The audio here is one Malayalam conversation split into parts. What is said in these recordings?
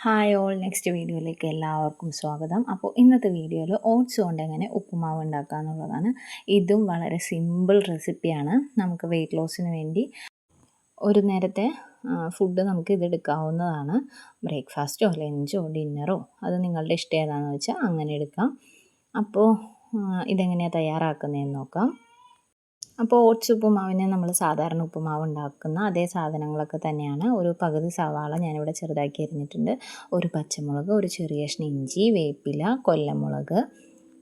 ഹായ് ഓൾ, നെക്സ്റ്റ് വീഡിയോയിലേക്ക് എല്ലാവർക്കും സ്വാഗതം. അപ്പോൾ ഇന്നത്തെ വീഡിയോയിൽ ഓട്സ് കൊണ്ട് എങ്ങനെ ഉപ്പുമാവ് ഉണ്ടാക്കുക എന്നുള്ളതാണ്. ഇതും വളരെ സിമ്പിൾ റെസിപ്പിയാണ്. നമുക്ക് വെയിറ്റ് ലോസിന് വേണ്ടി ഒരു നേരത്തെ ഫുഡ് നമുക്ക് ഇതെടുക്കാവുന്നതാണ്. ബ്രേക്ക്ഫാസ്റ്റോ ലഞ്ചോ ഡിന്നറോ അത് നിങ്ങളുടെ ഇഷ്ടം ഏതാണെന്ന് വെച്ചാൽ അങ്ങനെ എടുക്കാം. അപ്പോൾ ഇതെങ്ങനെയാണ് തയ്യാറാക്കുന്നതെന്ന് നോക്കാം. അപ്പോൾ ഓട്സ് ഉപ്പുമാവിന് നമ്മൾ സാധാരണ ഉപ്പുമാവ് ഉണ്ടാക്കുന്ന അതേ സാധനങ്ങളൊക്കെ തന്നെയാണ്. ഒരു പകുതി സവാള ഞാനിവിടെ ചെറുതാക്കി അരിഞ്ഞിട്ടുണ്ട്, ഒരു പച്ചമുളക്, ഒരു ചെറിയ കഷ്ണം ഇഞ്ചി, വേപ്പില, കൊല്ലമുളക്,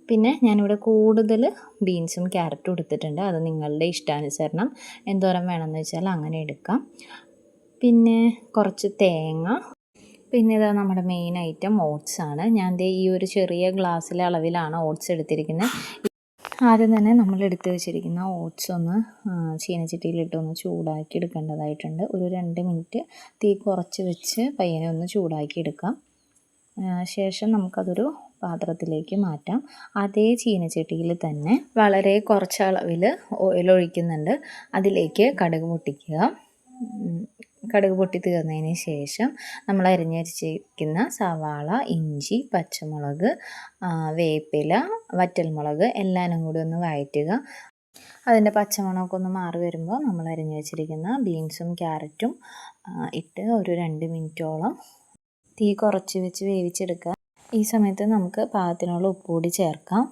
പിന്നെ ഞാനിവിടെ കൂടുതൽ ബീൻസും ക്യാരറ്റും എടുത്തിട്ടുണ്ട്. അത് നിങ്ങളുടെ ഇഷ്ടാനുസരണം എന്തോരം വേണമെന്ന് വെച്ചാൽ അങ്ങനെ എടുക്കാം. പിന്നെ കുറച്ച് തേങ്ങ, പിന്നെ ഇതാ നമ്മുടെ മെയിൻ ഐറ്റം ഓട്സ് ആണ്. ഞാൻ ഈ ഒരു ചെറിയ ഗ്ലാസ്സിലെ അളവിലാണ് ഓട്സ് എടുത്തിരിക്കുന്നത്. ആദ്യം തന്നെ നമ്മൾ എടുത്ത് വെച്ചിരിക്കുന്ന ഓട്സ് ഒന്ന് ചീനച്ചട്ടിയിലിട്ടൊന്ന് ചൂടാക്കി എടുക്കേണ്ടതായിട്ടുണ്ട്. ഒരു 2 മിനിറ്റ് തീ കുറച്ച് വെച്ച് പയ്യനെ ഒന്ന് ചൂടാക്കി എടുക്കാം. ശേഷം നമുക്കതൊരു പാത്രത്തിലേക്ക് മാറ്റാം. അതേ ചീനച്ചട്ടിയിൽ തന്നെ വളരെ കുറച്ച് അളവിൽ ഓയിൽ ഒഴിക്കുന്നുണ്ട്. അതിലേക്ക് കടുക് പൊട്ടിക്കുക. കടുക് പൊട്ടി തീർന്നതിന് ശേഷം നമ്മൾ അരിഞ്ഞ് വെച്ചിരിക്കുന്ന സവാള, ഇഞ്ചി, പച്ചമുളക്, വേപ്പില, വറ്റൽമുളക് എല്ലാനും കൂടി ഒന്ന് വഴറ്റുക. അതിൻ്റെ പച്ചമണമൊക്കെ ഒന്ന് മാറി വരുമ്പോൾ നമ്മൾ അരിഞ്ഞ് വെച്ചിരിക്കുന്ന ബീൻസും ക്യാരറ്റും ഇട്ട് ഒരു 2 മിനിറ്റോളം തീ കുറച്ച് വെച്ച് വേവിച്ചെടുക്കുക. ഈ സമയത്ത് നമുക്ക് പാകത്തിനുള്ള ഉപ്പ് കൂടി ചേർക്കാം.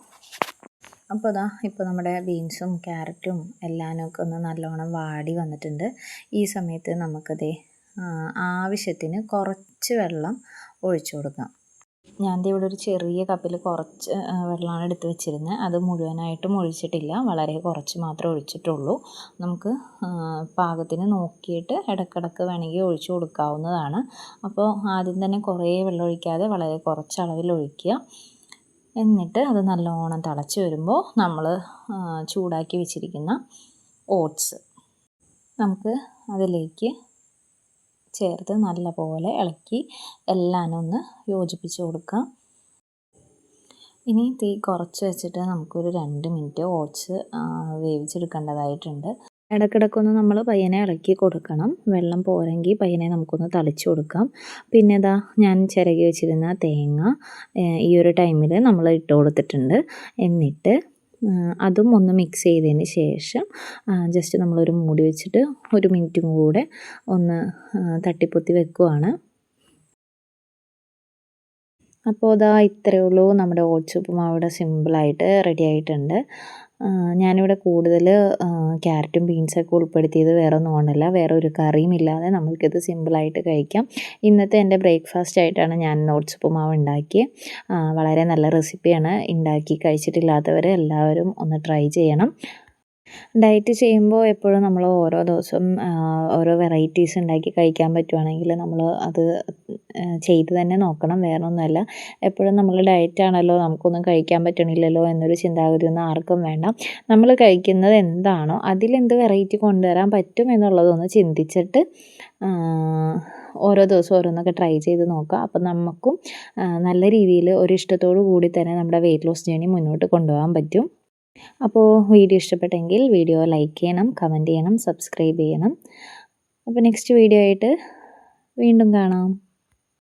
അപ്പോൾ ഇപ്പോൾ നമ്മുടെ ബീൻസും ക്യാരറ്റും എല്ലാനൊക്കെ ഒന്ന് നല്ലോണം വാടി വന്നിട്ടുണ്ട്. ഈ സമയത്ത് നമുക്കത് ആവശ്യത്തിന് കുറച്ച് വെള്ളം ഒഴിച്ചു കൊടുക്കാം. ഞാൻ ഇവിടെ ഒരു ചെറിയ കപ്പിൽ കുറച്ച് വെള്ളമാണ് എടുത്ത് വെച്ചിരുന്നത്. അത് മുഴുവനായിട്ടും ഒഴിച്ചിട്ടില്ല, വളരെ കുറച്ച് മാത്രമേ ഒഴിച്ചിട്ടുള്ളൂ. നമുക്ക് പാകത്തിന് നോക്കിയിട്ട് ഇടയ്ക്കിടയ്ക്ക് വേണമെങ്കിൽ ഒഴിച്ചു കൊടുക്കാവുന്നതാണ്. അപ്പോൾ ആദ്യം തന്നെ കുറേ വെള്ളം ഒഴിക്കാതെ വളരെ കുറച്ച് അളവിൽ ഒഴിക്കുക. എന്നിട്ട് അത് നല്ലോണം തിളച്ച് വരുമ്പോൾ നമ്മൾ ചൂടാക്കി വെച്ചിരിക്കുന്ന ഓട്സ് നമുക്ക് അതിലേക്ക് ചേർത്ത് നല്ലപോലെ ഇളക്കി എല്ലാനും ഒന്ന് യോജിപ്പിച്ച് കൊടുക്കാം. ഇനി തീ കുറച്ച് വെച്ചിട്ട് നമുക്കൊരു 2 മിനിറ്റ് ഓട്സ് വേവിച്ചെടുക്കേണ്ടതായിട്ടുണ്ട്. ഇടയ്ക്കിടയ്ക്കൊന്ന് നമ്മൾ പയ്യനെ ഇളക്കി കൊടുക്കണം. വെള്ളം പോരെങ്കിൽ പയ്യനെ നമുക്കൊന്ന് തളിച്ച് കൊടുക്കാം. പിന്നെ ഞാൻ ചിരകി വെച്ചിരുന്ന തേങ്ങ ഈ ഒരു ടൈമിൽ നമ്മൾ ഇട്ട് കൊടുത്തിട്ടുണ്ട്. എന്നിട്ട് അതും ഒന്ന് മിക്സ് ചെയ്തതിന് ശേഷം ജസ്റ്റ് നമ്മളൊരു മൂടി വെച്ചിട്ട് 1 മിനിറ്റും കൂടെ ഒന്ന് തട്ടിപ്പൊത്തി വെക്കുവാണ്. അപ്പോൾ ഇത്രയേ ഉള്ളൂ. നമ്മുടെ ഓട്സ് ഉപ്പുമാവ് സിമ്പിളായിട്ട് റെഡി ആയിട്ടുണ്ട്. ഞാനിവിടെ കൂടുതൽ ക്യാരറ്റും ബീൻസൊക്കെ ഉൾപ്പെടുത്തിയത് വേറെ ഒന്നും കൊണ്ടല്ല, വേറെ ഒരു കറിയും ഇല്ലാതെ നമുക്കിത് സിമ്പിളായിട്ട് കഴിക്കാം. ഇന്നത്തെ എൻ്റെ ബ്രേക്ക്ഫാസ്റ്റ് ആയിട്ടാണ് ഞാൻ ഓട്സ് ഉപ്പുമാവ് ഉണ്ടാക്കിയത്. വളരെ നല്ല റെസിപ്പിയാണ്. ഉണ്ടാക്കി കഴിച്ചിട്ടില്ലാത്തവർ എല്ലാവരും ഒന്ന് ട്രൈ ചെയ്യണം. ഡയറ്റ് ചെയ്യുമ്പോൾ എപ്പോഴും നമ്മൾ ഓരോ ദിവസവും ഓരോ വെറൈറ്റീസ് ഉണ്ടാക്കി കഴിക്കാൻ പറ്റുവാണെങ്കിൽ നമ്മൾ അത് ചെയ്ത് തന്നെ നോക്കണം. വേറെ ഒന്നുമല്ല, എപ്പോഴും നമ്മൾ ഡയറ്റാണല്ലോ നമുക്കൊന്നും കഴിക്കാൻ പറ്റണില്ലല്ലോ എന്നൊരു ചിന്താഗതിയൊന്നും ആർക്കും വേണ്ട. നമ്മൾ കഴിക്കുന്നത് എന്താണോ അതിലെന്ത് വെറൈറ്റി കൊണ്ടുവരാൻ പറ്റും എന്നുള്ളതൊന്ന് ചിന്തിച്ചിട്ട് ഓരോ ദിവസവും ഓരോന്നൊക്കെ ട്രൈ ചെയ്ത് നോക്കുക. അപ്പം നമുക്കും നല്ല രീതിയിൽ ഒരു ഇഷ്ടത്തോടു കൂടി തന്നെ നമ്മുടെ വെയിറ്റ് ലോസ് ജേർണി മുന്നോട്ട് കൊണ്ടുപോകാൻ പറ്റും. അപ്പോൾ വീഡിയോ ഇഷ്ടപ്പെട്ടെങ്കിൽ വീഡിയോ ലൈക്ക് ചെയ്യണം, കമൻറ്റ് ചെയ്യണം, സബ്സ്ക്രൈബ് ചെയ്യണം. അപ്പോൾ നെക്സ്റ്റ് വീഡിയോ ആയിട്ട് വീണ്ടും കാണാം.